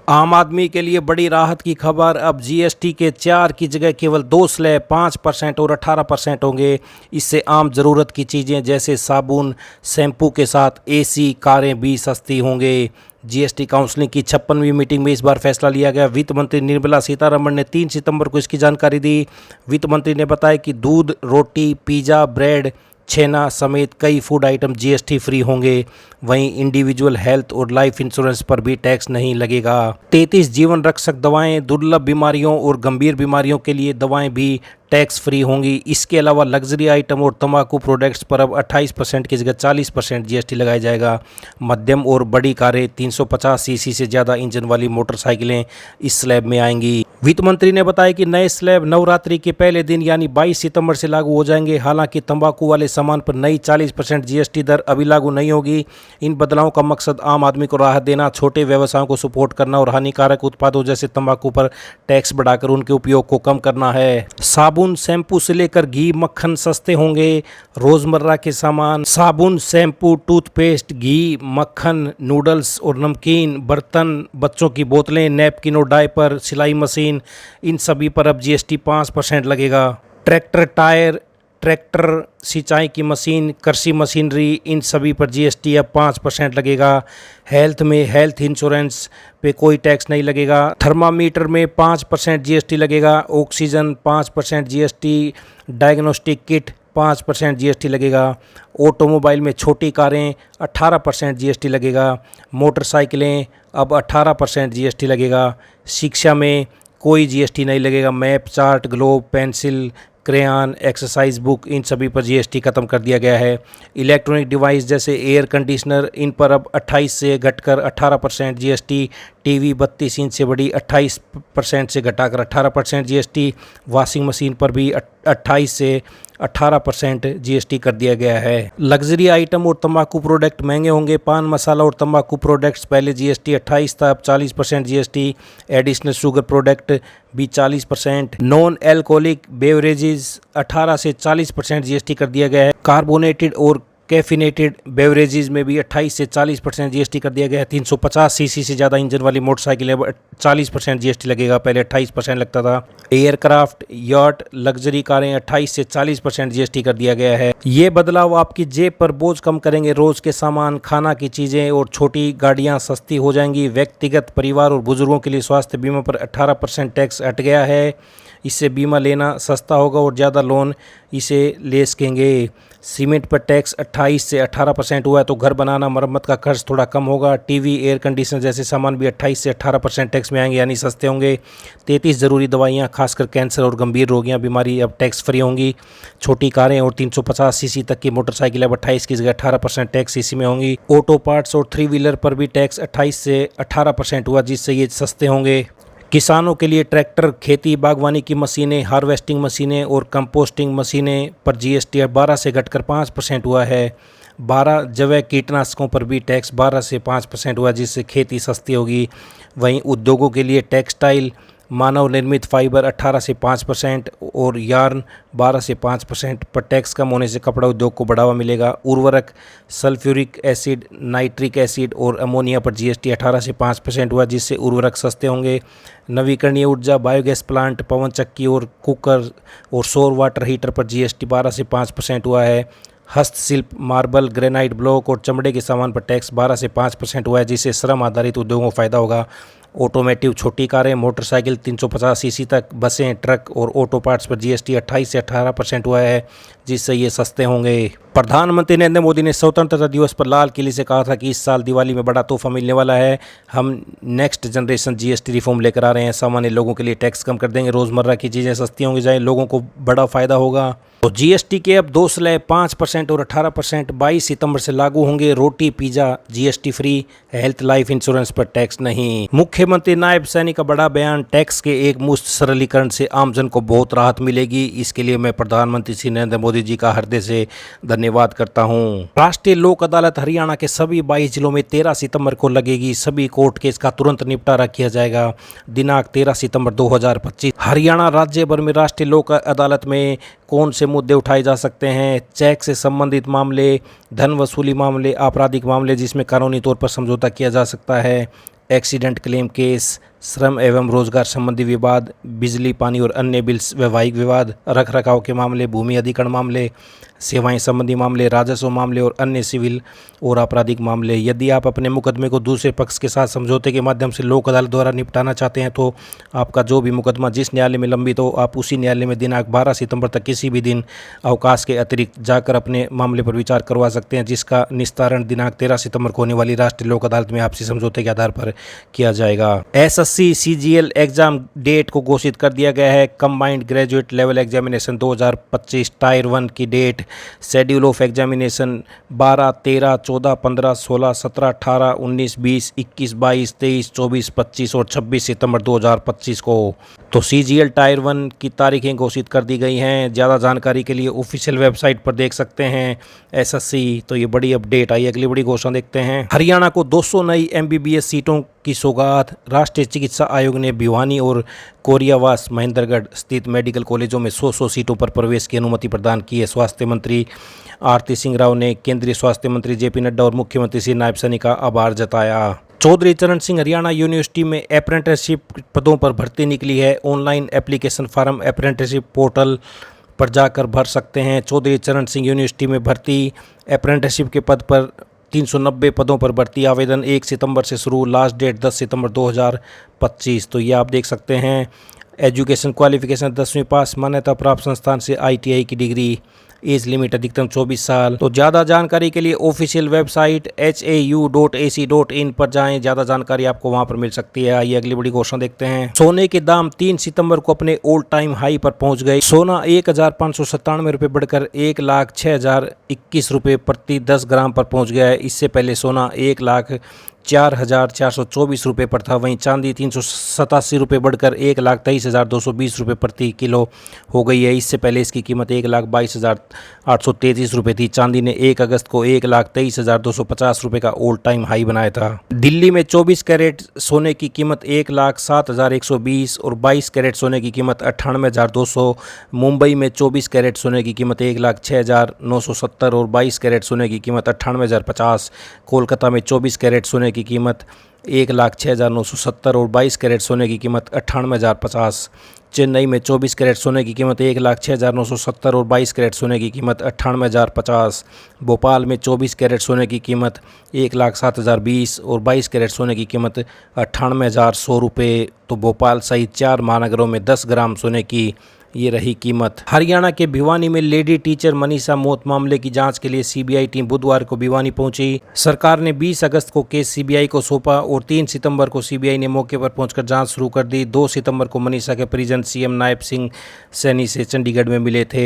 आम आदमी के लिए बड़ी राहत की खबर। अब जीएसटी के 4 की जगह केवल 2 स्लैब 5% और 18% होंगे। इससे आम ज़रूरत की चीज़ें जैसे साबुन, शैम्पू के साथ एसी, कारें भी सस्ती होंगे। जीएसटी काउंसिल की 56वीं मीटिंग में इस बार फैसला लिया गया। वित्त मंत्री निर्मला सीतारमण ने 3 सितंबर को इसकी जानकारी दी। वित्त मंत्री ने बताया कि दूध, रोटी, पिज़्ज़ा, ब्रेड, छेना समेत कई फूड आइटम जीएसटी फ्री होंगे। वहीं इंडिविजुअल हेल्थ और लाइफ इंश्योरेंस पर भी टैक्स नहीं लगेगा। 33 जीवन रक्षक दवाएं, दुर्लभ बीमारियों और गंभीर बीमारियों के लिए दवाएं भी टैक्स फ्री होंगी। इसके अलावा लग्जरी आइटम और तंबाकू प्रोडक्ट्स पर अब 28% की जगह 40% जीएसटी लगाया जाएगा। मध्यम और बड़ी कारें, 350 सीसी से ज़्यादा इंजन वाली मोटरसाइकिलें इस स्लैब में आएंगी। वित्त मंत्री ने बताया कि नए स्लैब नवरात्रि के पहले दिन यानी 22 सितंबर से लागू हो जाएंगे। हालांकि तंबाकू वाले सामान पर नई 40% जीएसटी दर अभी लागू नहीं होगी। इन बदलावों का मकसद आम आदमी को राहत देना, छोटे व्यवसायों को सपोर्ट करना और हानिकारक उत्पादों जैसे तंबाकू पर टैक्स बढ़ाकर उनके उपयोग को कम करना है। साबुन, शैम्पू से लेकर घी, मक्खन सस्ते होंगे। रोजमर्रा के सामान, साबुन, शैम्पू, टूथपेस्ट, घी, मक्खन, नूडल्स और नमकीन, बर्तन, बच्चों की बोतलें, नैपकिन और डायपर, सिलाई मशीन, इन सभी पर अब जीएसटी 5% लगेगा। ट्रैक्टर टायर, ट्रैक्टर, सिंचाई की मशीन, कृषि मशीनरी, इन सभी पर जीएसटी अब 5% लगेगा। हेल्थ में हेल्थ इंश्योरेंस पे कोई टैक्स नहीं लगेगा। थर्मामीटर में 5% जीएसटी लगेगा। Oxygen 5% GST, diagnostic kit 5% GST लगेगा। ऑटोमोबाइल में छोटी कारें 18% जीएसटी लगेगा। मोटरसाइकिलें अब 18% जीएसटी लगेगा। शिक्षा में कोई जीएसटी नहीं लगेगा। Map, chart, globe, pencil, crayon, exercise book, इन सभी पर जीएसटी खत्म कर दिया गया है। इलेक्ट्रॉनिक डिवाइस जैसे एयर कंडीशनर, इन पर अब 28 से घटकर 18% जीएसटी। टीवी 32 इंच से बड़ी 28% से घटाकर 18% जीएसटी। वॉशिंग मशीन पर भी 28 से 18% जीएसटी कर दिया गया है। लग्जरी आइटम और तंबाकू प्रोडक्ट महंगे होंगे। पान मसाला और तंबाकू प्रोडक्ट्स पहले जीएसटी 28 था, अब 40% जीएसटी। एडिशनल शुगर प्रोडक्ट भी 40%। नॉन एल्कोहलिक बेवरेजेस 18 से 40% जीएसटी कर दिया गया है। कार्बोनेटेड और कैफिनेटेड बेवरेजेस में भी 28 से 40% जीएसटी कर दिया गया है। 350 सीसी से ज़्यादा इंजन वाली मोटरसाइकिलें 40% जीएसटी लगेगा, पहले 28% लगता था। एयरक्राफ्ट, यॉट, लग्जरी कारें 28 से 40% जीएसटी कर दिया गया है। ये बदलाव आपकी जेब पर बोझ कम करेंगे। रोज़ के सामान, खाना की चीज़ें और छोटी गाड़ियाँ सस्ती हो जाएंगी। व्यक्तिगत, परिवार और बुजुर्गों के लिए स्वास्थ्य बीमा पर 18% टैक्स हट गया है। इससे बीमा लेना सस्ता होगा और ज़्यादा लोन इसे ले सकेंगे। सीमेंट पर टैक्स 28 से 18% हुआ है, तो घर बनाना, मरम्मत का खर्च थोड़ा कम होगा। टीवी, एयर कंडीशनर जैसे सामान भी 28 से 18% टैक्स में आएंगे, यानी सस्ते होंगे। 33 ज़रूरी दवाइयाँ, खासकर कैंसर और गंभीर रोगियाँ बीमारी अब टैक्स फ्री होंगी। छोटी कारें और 350 सीसी तक की मोटरसाइकिल अब 28 की जगह 18% टैक्स इसी में होंगी। ऑटो पार्ट्स और 3 व्हीलर पर भी टैक्स 28 से 18% हुआ, जिससे ये सस्ते होंगे। किसानों के लिए ट्रैक्टर, खेती बागवानी की मशीनें, हार्वेस्टिंग मशीनें और कंपोस्टिंग मशीनें पर जीएसटी 12 से घटकर 5% हुआ है। 12 जैव कीटनाशकों पर भी टैक्स 12 से 5% हुआ, जिससे खेती सस्ती होगी। वहीं उद्योगों के लिए टेक्सटाइल, मानव निर्मित फाइबर 18 से 5% और यार्न 12 से 5% पर टैक्स कम होने से कपड़ा उद्योग को बढ़ावा मिलेगा। उर्वरक, सल्फ्यूरिक एसिड, नाइट्रिक एसिड और अमोनिया पर जीएसटी 18 से 5% हुआ, जिससे उर्वरक सस्ते होंगे। नवीकरणीय ऊर्जा, बायोगैस प्लांट, पवन चक्की और कुकर और सौर वाटर हीटर पर जीएसटी 12 से 5% हुआ है। हस्तशिल्प, मार्बल, ग्रेनाइट ब्लॉक और चमड़े के सामान पर टैक्स 12 से 5% हुआ है, जिससे श्रम आधारित उद्योगों को फायदा होगा। ऑटोमेटिव, छोटी कारें, मोटरसाइकिल 350 सीसी तक, बसें, ट्रक और ऑटो पार्ट्स पर जीएसटी 28 से 18% हुआ है, जिससे ये सस्ते होंगे। प्रधानमंत्री नरेंद्र मोदी ने स्वतंत्रता दिवस पर लाल किले से कहा था कि इस साल दिवाली में बड़ा तोहफा मिलने वाला है। हम नेक्स्ट जनरेशन जीएसटी रिफॉर्म लेकर आ रहे हैं। सामान्य लोगों के लिए टैक्स कम कर देंगे। रोज़मर्रा की चीज़ें सस्ती होंगी, जाए लोगों को बड़ा फ़ायदा होगा। तो जीएसटी के अब 2 स्लैब 5% और 18% 22 सितंबर से लागू होंगे। रोटी, pizza GST free. Health, life insurance पर टैक्स नहीं। मुख्यमंत्री नायब सैनी का बड़ा बयान। टैक्स के एक मुश्त सरलीकरण से आमजन को बहुत राहत मिलेगी। इसके लिए मैं प्रधानमंत्री श्री नरेंद्र मोदी जी का हृदय से धन्यवाद करता हूं। राष्ट्रीय लोक अदालत हरियाणा के सभी 22 जिलों में 13 सितंबर को लगेगी। सभी कोर्ट केस का तुरंत निपटारा किया जाएगा। दिनांक 13 सितंबर 2025। हरियाणा राज्य भर में राष्ट्रीय लोक अदालत में कौन से मुद्दे उठाए जा सकते हैं? चेक से संबंधित मामले, धन वसूली मामले, आपराधिक मामले जिसमें कानूनी तौर पर समझौता किया जा सकता है, एक्सीडेंट क्लेम केस, श्रम एवं रोजगार संबंधी विवाद, बिजली पानी और अन्य बिल्स, वैवाहिक विवाद, रख रखाव के मामले, भूमि अधिग्रहण मामले, सेवाएं संबंधी मामले, राजस्व मामले और अन्य सिविल और आपराधिक मामले। यदि आप अपने मुकदमे को दूसरे पक्ष के साथ समझौते के माध्यम से लोक अदालत द्वारा निपटाना चाहते हैं तो आपका जो भी मुकदमा जिस न्यायालय में लंबित हो, आप उसी न्यायालय में दिनांक 12 सितंबर तक किसी भी दिन अवकाश के अतिरिक्त जाकर अपने मामले पर विचार करवा सकते हैं, जिसका निस्तारण दिनांक 13 सितंबर को होने वाली राष्ट्रीय लोक अदालत में आपसी समझौते के आधार पर किया जाएगा। एसएससी सीजीएल एग्जाम डेट को घोषित कर दिया गया है। Combined graduate level examination 2025 tyre 1 की डेट, शेड्यूल ऑफ एग्जामिनेशन 12, 13, 14, 15, 16, 17, 18, 19, 20, 21, 22, 23, 24, 25 और 26 सितंबर 2025 को तो सीजीएल टायर 1 की तारीखें घोषित कर दी गई हैं। ज़्यादा जानकारी के लिए ऑफिशियल वेबसाइट पर देख सकते हैं एसएससी। तो ये बड़ी अपडेट आई। अगली बड़ी घोषणा देखते हैं। हरियाणा को 200 नई एमबीबीएस सीटों की सौगात। राष्ट्रीय चिकित्सा आयोग ने भिवानी और कोरियावास महेंद्रगढ़ स्थित मेडिकल कॉलेजों में 100 सीटों पर प्रवेश की अनुमति प्रदान की है। स्वास्थ्य मंत्री आरती सिंह राव ने केंद्रीय स्वास्थ्य मंत्री जेपी नड्डा और मुख्यमंत्री श्री नायब सैनी का आभार जताया। चौधरी चरण सिंह हरियाणा यूनिवर्सिटी में अप्रेंटिसशिप पदों पर भर्ती निकली है। Online application form apprenticeship portal पर जाकर भर सकते हैं। चौधरी चरण सिंह यूनिवर्सिटी में भर्ती अप्रेंटिसशिप के पद पर 390 पदों पर भर्ती आवेदन 1 सितंबर से शुरू, लास्ट डेट 10 सितंबर 2025। तो ये आप देख सकते हैं। एजुकेशन क्वालिफिकेशन 10वीं पास, मान्यता प्राप्त संस्थान से आईटीआई की डिग्री, एज लिमिट अधिकतम 24 साल। तो ज़्यादा जानकारी के लिए ऑफिशियल वेबसाइट hau.ac.in पर जाएं। ज़्यादा जानकारी आपको वहां पर मिल सकती है। आइए अगली बड़ी घोषणा देखते हैं। सोने के दाम 3 सितंबर को अपने ऑल टाइम हाई पर पहुंच गए। सोना 1597 रुपये बढ़कर 1,06,021 रुपये प्रति 10 ग्राम पर पहुंच गया है। इससे पहले सोना 1,04,424 रुपये पर था। वहीं चांदी 387 रुपये बढ़कर 1,23,220 रुपये प्रति किलो हो गई है। इससे पहले इसकी कीमत 1,22,833 रुपये थी। चांदी ने 1 अगस्त को 1,23,250 रुपये का ऑल टाइम हाई बनाया था। दिल्ली में 24 कैरेट सोने की कीमत 1,07,120 और 22 कैरेट सोने की कीमत 98,200। मुंबई में 24 कैरेट सोने की कीमत 1,06,970 और 22 कैरेट सोने की कीमत 98,050। कोलकाता में 24 कैरेट सोने की कीमत 1,06,970 और 22 कैरेट सोने की कीमत 98,050। चेन्नई में 24 कैरेट सोने की कीमत 1,06,970 और 22 कैरेट सोने की कीमत 98,050। भोपाल में 24 कैरेट सोने की कीमत 1,07,020 और 22 कैरेट सोने की कीमत 98,100 रुपये। तो भोपाल सहित 4 महानगरों में 10 ग्राम सोने की ये रही कीमत। हरियाणा के भिवानी में लेडी टीचर मनीषा मौत मामले की जांच के लिए सीबीआई टीम बुधवार को भिवानी पहुंची। सरकार ने 20 अगस्त को केस सीबीआई को सौंपा और 3 सितंबर को सीबीआई ने मौके पर पहुंचकर जांच शुरू कर दी। 2 सितंबर को मनीषा के परिजन सीएम नायब सिंह सैनी से चंडीगढ़ में मिले थे।